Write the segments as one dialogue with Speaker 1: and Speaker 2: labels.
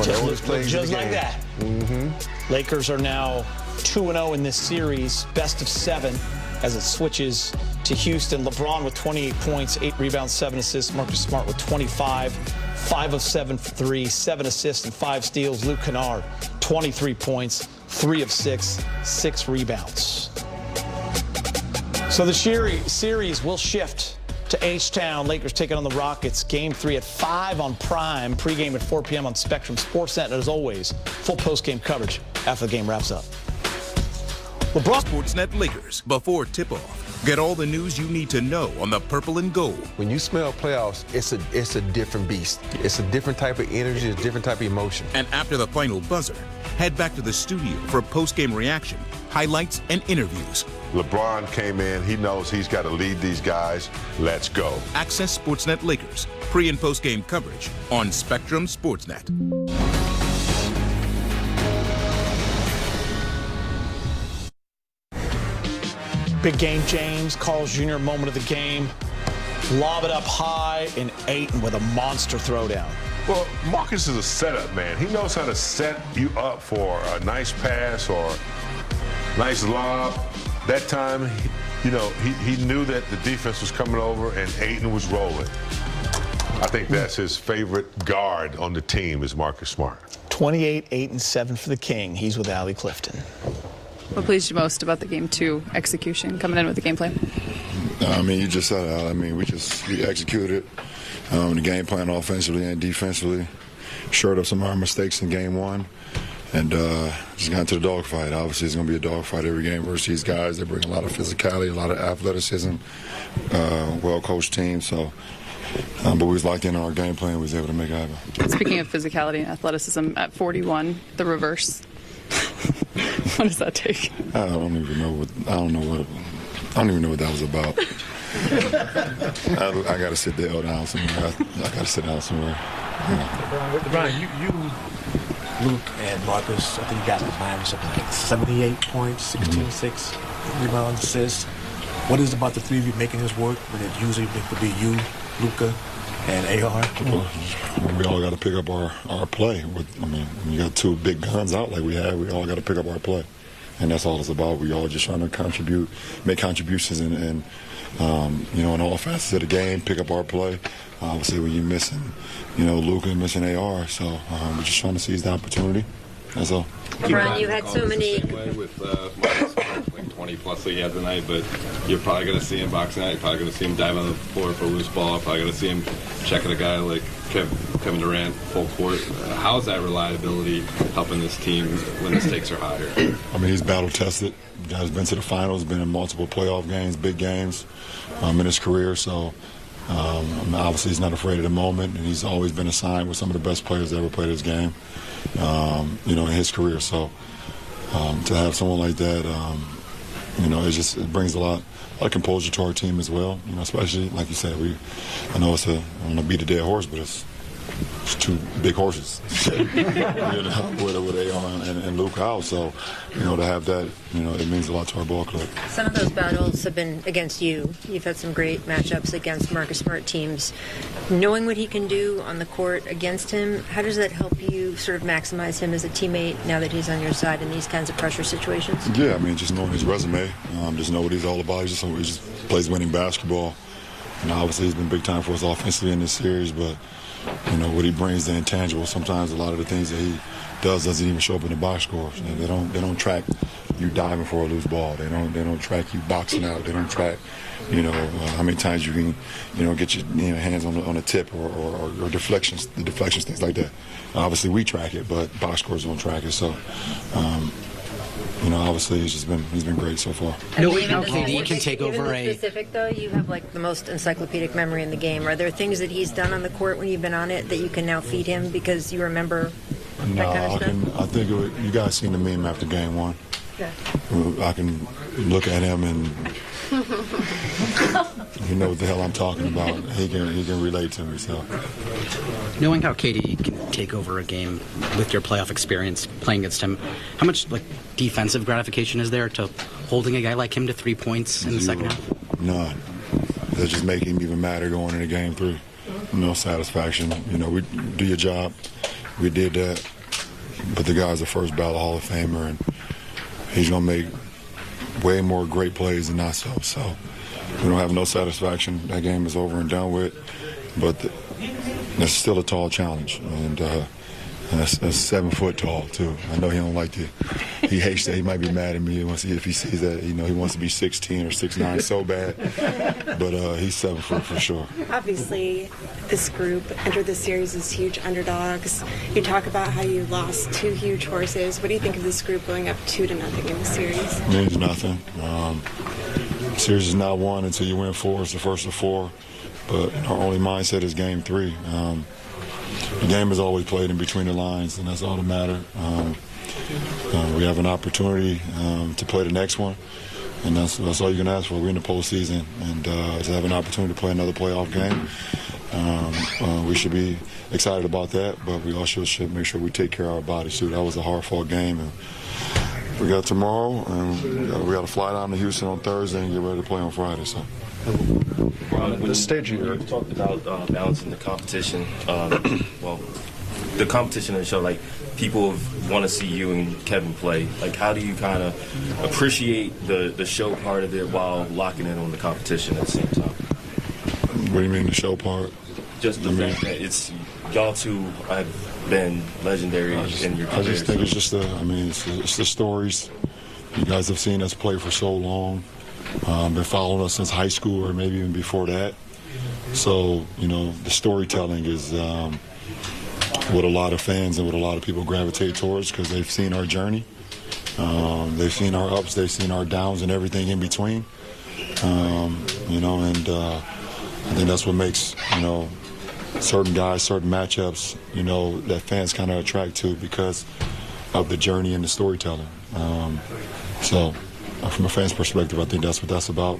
Speaker 1: Just like that. Lakers are now 2-0 in this series, best of 7 as it switches to Houston. LeBron with 28 points, 8 rebounds, 7 assists. Marcus Smart with 25, 5 of 7 for 3, 7 assists and 5 steals. Luke Kennard, 23 points, 3 of 6, 6 rebounds. So the series will shift to H-Town. Lakers taking on the Rockets. Game 3 at 5 on Prime. Pregame at 4 p.m. on Spectrum Sportsnet. And as always, full postgame coverage after the game wraps up. LeBron.
Speaker 2: Sportsnet Lakers before tip-off. Get all the news you need to know on the purple and gold.
Speaker 3: When you smell playoffs, it's a different beast. It's a different type of energy, it's a different type of emotion.
Speaker 2: And after the final buzzer, head back to the studio for post-game reaction, highlights, and interviews.
Speaker 4: LeBron came in. He knows he's got to lead these guys. Let's go.
Speaker 2: Access Sportsnet Lakers. Pre- and post-game coverage on Spectrum Sportsnet.
Speaker 1: Big game, James. Carl's Jr. moment of the game. Lob it up high, and Ayton with a monster throwdown.
Speaker 4: Well, Marcus is a setup man. He knows how to set you up for a nice pass or nice lob. That time, he knew that the defense was coming over and Ayton was rolling. I think that's his favorite guard on the team is Marcus Smart.
Speaker 1: 28, 8, and 7 for the King. He's with Allie Clifton.
Speaker 5: What pleased you most about the Game 2 execution, coming in with the game plan?
Speaker 6: I mean, you just said it. I mean, we executed the game plan offensively and defensively, shored up some of our mistakes in Game 1, and just got into the dogfight. Obviously, it's going to be a dogfight every game versus these guys. They bring a lot of physicality, a lot of athleticism, well-coached team. So, but we was locked in on our game plan. We was able to make it happen.
Speaker 5: Speaking of physicality and athleticism, at 41, the reverse. What does that take?
Speaker 6: I don't even know what that was about. I got to sit the L down somewhere. I got to sit down somewhere.
Speaker 7: LeBron, you, Luke, and Marcus, I think you got Miami something like 78 points, 16, 6 rebounds, assists. What is it about the three of you making this work when it usually would be you, Luka, and AR?
Speaker 6: Well, we all got to pick up our play. When you got 2 big guns out like we have, we all got to pick up our play. And that's all it's about. We all just trying to make contributions in all facets of the game, pick up our play. Obviously, when you're missing, Luka missing AR, so we're just trying to seize the opportunity. That's all.
Speaker 8: LeBron, you had so many.
Speaker 9: With like 20 plus that he had tonight, but you're probably going to see him boxing out. You're probably going to see him dive on the floor for a loose ball. Probably going to see him checking a guy like Kevin Durant full court. How's that reliability helping this team when the stakes are higher?
Speaker 6: I mean, he's battle tested. The guy's been to the finals, been in multiple playoff games, big games in his career. So obviously he's not afraid of the moment, and he's always been assigned with some of the best players that ever played his game, in his career. So to have someone like that, it brings a lot of composure to our team as well. Especially like you said, I know I don't want to beat a dead horse, but it's 2 big horses, with AR and Luke out. So, to have that, it means a lot to our ball club.
Speaker 8: Some of those battles have been against you. You've had some great matchups against Marcus Smart teams. Knowing what he can do on the court against him, how does that help you sort of maximize him as a teammate now that he's on your side in these kinds of pressure situations?
Speaker 6: Yeah, I mean, just knowing his resume, just know what he's all about. He just plays winning basketball. Obviously, he's been big time for us offensively in this series, but what he brings, the intangible. Sometimes a lot of the things that he does doesn't even show up in the box scores. They don't track you diving for a loose ball. They don't track you boxing out. They don't track, how many times you can, get your hands on the tip or deflections, things like that. Obviously, we track it, but box scores don't track it. So. Obviously he's been great so far.
Speaker 8: Knowing how KD can take over a specific though, you have like the most encyclopedic memory in the game. Are there things that he's done on the court when you've been on it that you can now feed him because you remember that kind of stuff?
Speaker 6: I think you guys seen the meme after Game 1. Yeah. I can look at him and he knows what the hell I'm talking about. He can relate to me. So.
Speaker 10: Knowing how KD can take over a game with your playoff experience playing against him, how much defensive gratification is there to holding a guy like him to 3 points in the second half?
Speaker 6: None. That just make him even madder going into Game 3. No satisfaction. We do your job. we did that. But the guy's a first ballot Hall of Famer, and he's going to make way more great plays than not so. So we don't have no satisfaction. That game is over and done with. But that's still a tall challenge. And that's 7 foot tall, too. I know he don't like to. He hates that. He might be mad at me if he sees that. He wants to be 6'10" or 6'9" so bad. But he's 7 foot for sure.
Speaker 11: Obviously, this group entered this series as huge underdogs. You talk about how you lost 2 huge horses. What do you think of this group going up 2-0 in the series?
Speaker 6: It means nothing. The series is not won until you win 4. It's the first of 4. But our only mindset is game 3. The game is always played in between the lines, and that's all that matters. We have an opportunity to play the next one, and that's all you can ask for. We're in the postseason, and to have an opportunity to play another playoff game, we should be excited about that, but we also should make sure we take care of our bodies, too. That was a hard-fought game, and we got tomorrow, and we got to fly down to Houston on Thursday and get ready to play on Friday. So.
Speaker 12: At this stage here, you talked about balancing the competition. Well, the competition in the show, like, people want to see you and Kevin play. Like, how do you kind of appreciate the show part of it while locking in on the competition at the same time?
Speaker 6: What do you mean, the show part?
Speaker 12: Just the fact that it's y'all two have been legendary in your careers.
Speaker 6: I just think it's just it's the stories. You guys have seen us play for so long. Been following us since high school or maybe even before that. So, the storytelling is what a lot of fans and what a lot of people gravitate towards because they've seen our journey. They've seen our ups, they've seen our downs and everything in between. I think that's what makes, certain guys, certain matchups, that fans kind of attract to because of the journey and the storytelling. So from a fan's perspective, I think that's what that's about.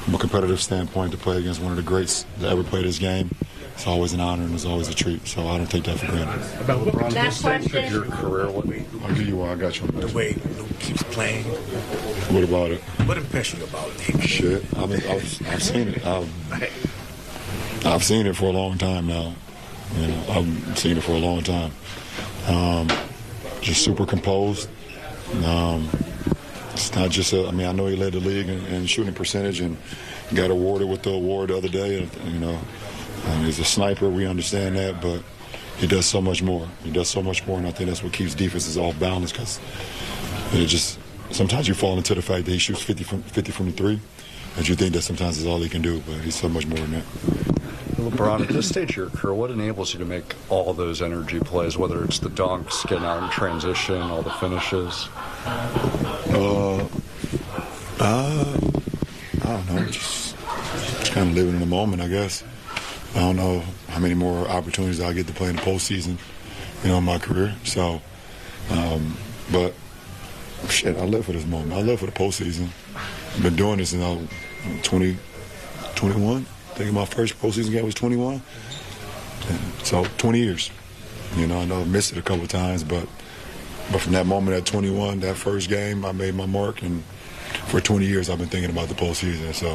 Speaker 6: From a competitive standpoint, to play against one of the greats that ever played this game, it's always an honor and it's always a treat. So I don't take that for granted.
Speaker 7: About LeBron James, your career,
Speaker 6: I'll give you one. I got you.
Speaker 7: The way Luke keeps playing.
Speaker 6: What about it?
Speaker 7: What impressed you about it?
Speaker 6: Shit. I mean, I've seen it. I've seen it for a long time now. I've seen it for a long time. Just super composed. It's not just I know he led the league in shooting percentage and got awarded with the award the other day. He's a sniper. We understand that, but he does so much more. He does so much more, and I think that's what keeps defenses off balance because sometimes you fall into the fact that he shoots 50 from the 3, and you think that sometimes is all he can do, but he's so much more than that.
Speaker 13: LeBron, at this stage of your career, what enables you to make all those energy plays, whether it's the dunks, getting out in transition, all the finishes?
Speaker 6: I don't know, just kind of living in the moment, I guess. I don't know how many more opportunities I'll get to play in the postseason, in my career. So, but shit, I live for this moment. I live for the postseason. I've been doing this since 21. I think my first postseason game was 21. So 20 years. I know I missed it a couple of times, but from that moment at 21, that first game, I made my mark, and for 20 years I've been thinking about the postseason. So.